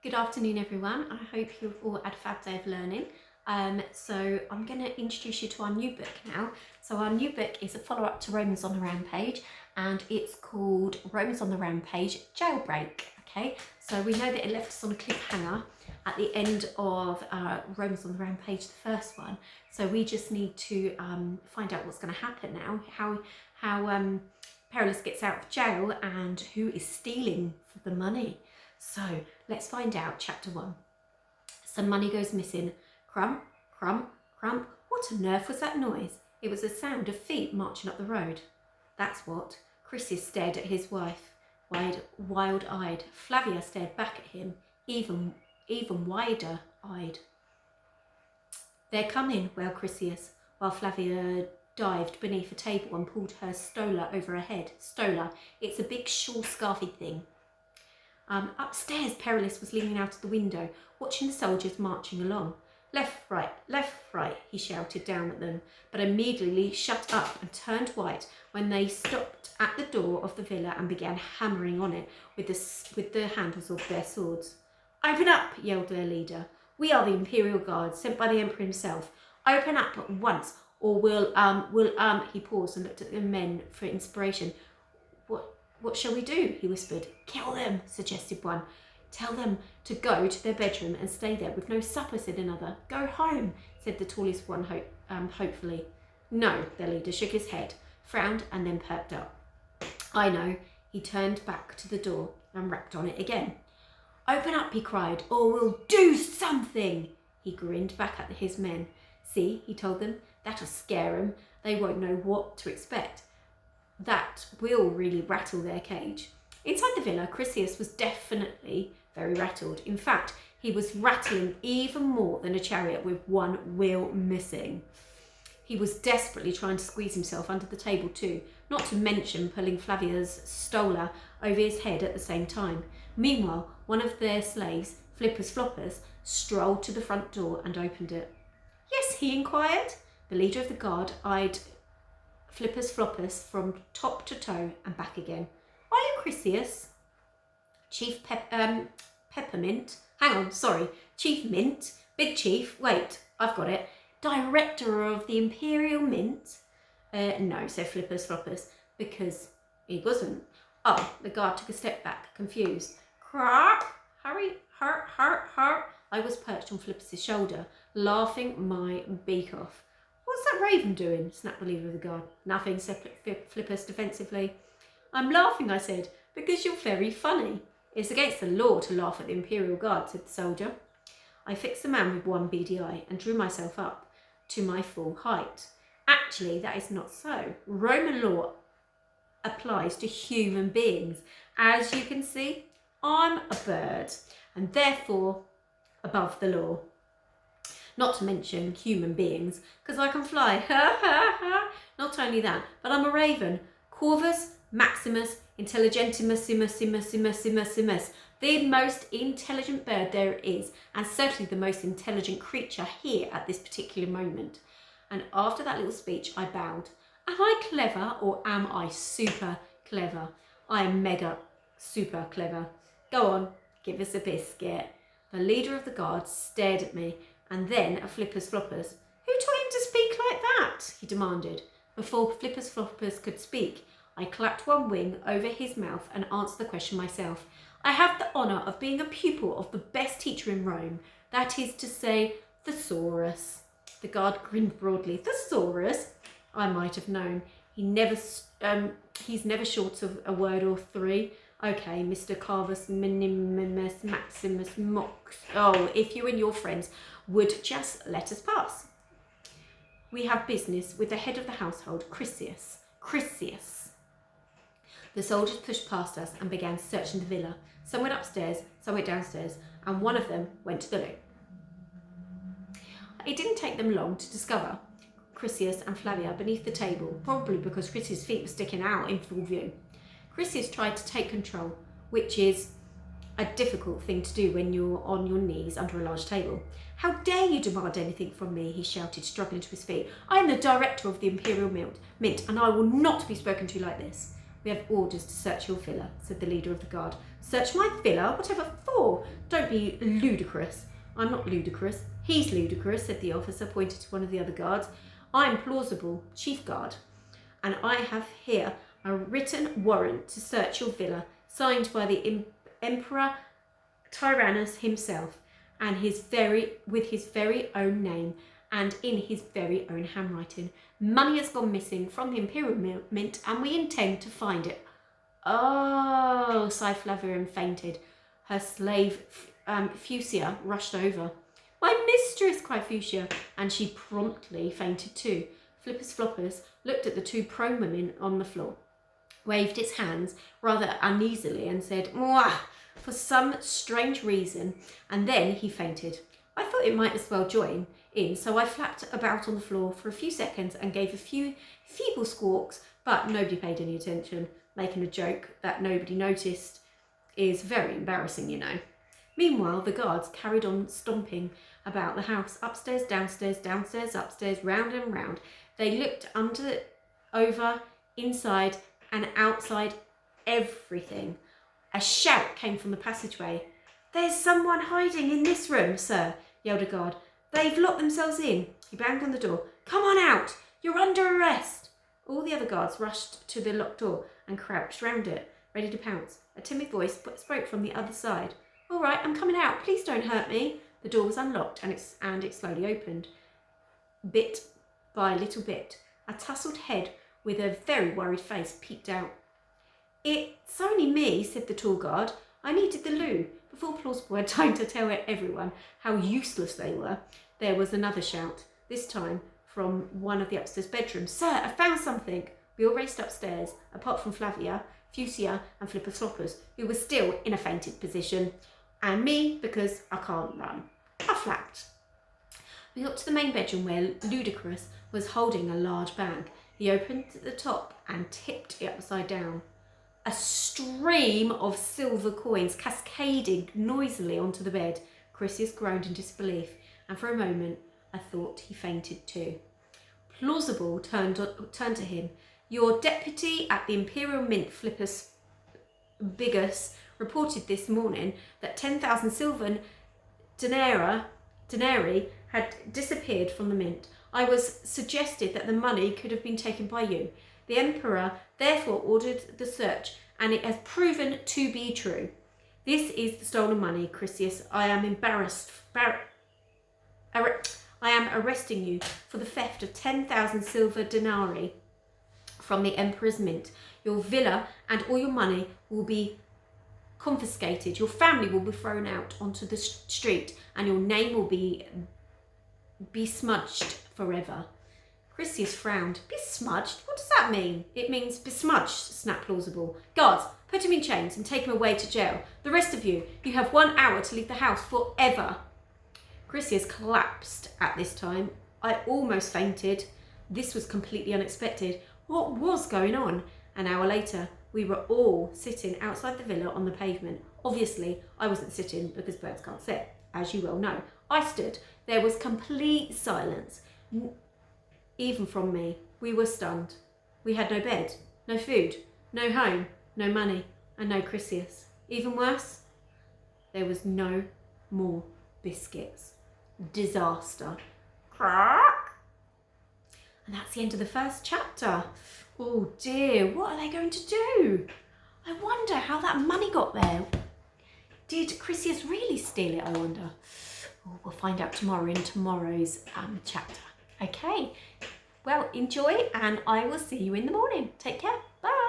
Good afternoon, everyone. I hope you've all had a fab day of learning. So I'm going to introduce you to our new book now. So our new book is a follow-up to Romans on the Rampage, and it's called Romans on the Rampage Jailbreak. Okay, so we know that it left us on a cliffhanger at the end of Romans on the Rampage, the first one. So we just need to find out what's going to happen now, how Perillus gets out of jail and who is stealing for the money. So let's find out. Chapter 1. Some money goes missing. Crump, crump, crump. What on earth was that noise? It was the sound of feet marching up the road. That's what. Chrysius stared at his wife, wild-eyed. Flavia stared back at him, even wider-eyed. They're coming, wailed Chrysius, while Flavia dived beneath a table and pulled her stola over her head. Stola, it's a big shawl scarfy thing. Upstairs, Perillus was leaning out of the window, watching the soldiers marching along. Left, right, he shouted down at them, but immediately shut up and turned white when they stopped at the door of the villa and began hammering on it with the handles of their swords. Open up, yelled their leader. We are the Imperial Guard, sent by the Emperor himself. Open up at once, or we'll he paused and looked at the men for inspiration. What shall we do? He whispered. Kill them, suggested one. Tell them to go to their bedroom and stay there with no supper, said another. Go home, said the tallest one hopefully. No, their leader shook his head, frowned and then perked up. I know. He turned back to the door and rapped on it again. Open up, he cried, or we'll do something. He grinned back at his men. See, he told them, that'll scare them. They won't know what to expect. That will really rattle their cage. Inside the villa, Chrysius was definitely very rattled. In fact, he was rattling even more than a chariot with one wheel missing. He was desperately trying to squeeze himself under the table too, not to mention pulling Flavia's stola over his head at the same time. Meanwhile, one of their slaves, Flippers Floppers, strolled to the front door and opened it. Yes, he inquired. The leader of the guard eyed Flippers Floppers from top to toe and back again. Are you Chrysius? Chief Peppermint? Hang on, sorry. Chief Mint? Big Chief? Wait, I've got it. Director of the Imperial Mint? No, said Flippers Floppers, because he wasn't. Oh, the guard took a step back, confused. Crack! Hurry, hurt. I was perched on Flippers' shoulder, laughing my beak off. What's that raven doing? Snapped the leader of the guard. Nothing, said Flippers defensively. I'm laughing, I said, because you're very funny. It's against the law to laugh at the Imperial Guard, said the soldier. I fixed the man with one beady eye and drew myself up to my full height. Actually, that is not so. Roman law applies to human beings. As you can see, I'm a bird and therefore above the law. Not to mention human beings, because I can fly. Ha ha ha. Not only that, but I'm a raven. Corvus Maximus Intelligentissimus, the most intelligent bird there is, and certainly the most intelligent creature here at this particular moment. And after that little speech, I bowed. Am I clever or am I super clever? I am mega super clever. Go on, give us a biscuit. The leader of the guard stared at me and then at Flippers Floppers. Who taught him to speak like that? He demanded. Before Flippers Floppers could speak, I clapped one wing over his mouth and answered the question myself. I have the honour of being a pupil of the best teacher in Rome, that is to say, Thesaurus. The guard grinned broadly. Thesaurus? I might have known. He's never short of a word or three. Okay, Mr. Carvus Minimus Maximus Mox. Oh, if you and your friends would just let us pass. We have business with the head of the household, Chrysius. The soldiers pushed past us and began searching the villa. Some went upstairs, some went downstairs, and one of them went to the loo. It didn't take them long to discover Chrysius and Flavia beneath the table, probably because Chrysius' feet were sticking out in full view. Chrysius tried to take control, which is a difficult thing to do when you're on your knees under a large table. How dare you demand anything from me, he shouted, struggling to his feet. I am the director of the Imperial Mint, and I will not be spoken to like this. We have orders to search your villa, said the leader of the guard. Search my villa? Whatever for? Don't be ludicrous. I'm not ludicrous. He's ludicrous, said the officer, pointing to one of the other guards. I'm Plausible, chief guard, and I have here a written warrant to search your villa, signed by the Emperor Tyrannus himself, and with his very own name, and in his very own handwriting. Money has gone missing from the Imperial Mint, and we intend to find it. Oh, sighed Flavia and fainted. Her slave, Fusia, rushed over. My mistress, cried Fusia, and she promptly fainted too. Flippers Floppers looked at the two prone women on the floor, waved its hands rather uneasily, and said, "Mwah," for some strange reason, and then he fainted. I thought it might as well join in, so I flapped about on the floor for a few seconds and gave a few feeble squawks, but nobody paid any attention. Making a joke that nobody noticed is very embarrassing, you know. Meanwhile, the guards carried on stomping about the house, upstairs, downstairs, downstairs, upstairs, round and round. They looked under, over, inside and outside, everything. A shout came from the passageway. There's someone hiding in this room, sir, yelled a guard. They've locked themselves in. He banged on the door. Come on out. You're under arrest. All the other guards rushed to the locked door and crouched round it, ready to pounce. A timid voice spoke from the other side. All right, I'm coming out. Please don't hurt me. The door was unlocked and it slowly opened. Bit by little bit, a tousled head with a very worried face peeked out. It's only me, said the tall guard. I needed the loo. Before Plausible had time to tell everyone how useless they were, there was another shout, this time from one of the upstairs bedrooms. Sir, I found something. We all raced upstairs, apart from Flavia, Fusia and Flipper Floppers, who were still in a fainted position, and me, because I can't run. I flapped. We got to the main bedroom where Ludicrous was holding a large bag. He opened at the top and tipped it upside down. A stream of silver coins cascaded noisily onto the bed. Chrysius groaned in disbelief, and for a moment I thought he fainted too. Plausible turned to him. Your deputy at the Imperial Mint, Flippus Bigus, reported this morning that 10,000 silver denarii had disappeared from the mint. I was suggested that the money could have been taken by you. The Emperor therefore ordered the search, and it has proven to be true. This is the stolen money, Chrysius. I am arresting you for the theft of 10,000 silver denarii from the Emperor's mint. Your villa and all your money will be confiscated. Your family will be thrown out onto the street, and your name will be besmudged forever. Chrysius frowned. Besmudged? What does that mean? It means besmudged, snapped Plausible. Guards, put him in chains and take him away to jail. The rest of you, you have 1 hour to leave the house forever. Chrysius collapsed at this time. I almost fainted. This was completely unexpected. What was going on? An hour later, we were all sitting outside the villa on the pavement. Obviously, I wasn't sitting because birds can't sit, as you well know. I stood. There was complete silence. Even from me. We were stunned. We had no bed, no food, no home, no money, and no Chrysius. Even worse, there was no more biscuits. Disaster. Crack! And that's the end of the first chapter. Oh dear, what are they going to do? I wonder how that money got there. Did Chrysius really steal it, I wonder? Oh, we'll find out tomorrow in tomorrow's chapter. Okay, well, enjoy, and I will see you in the morning. Take care. Bye.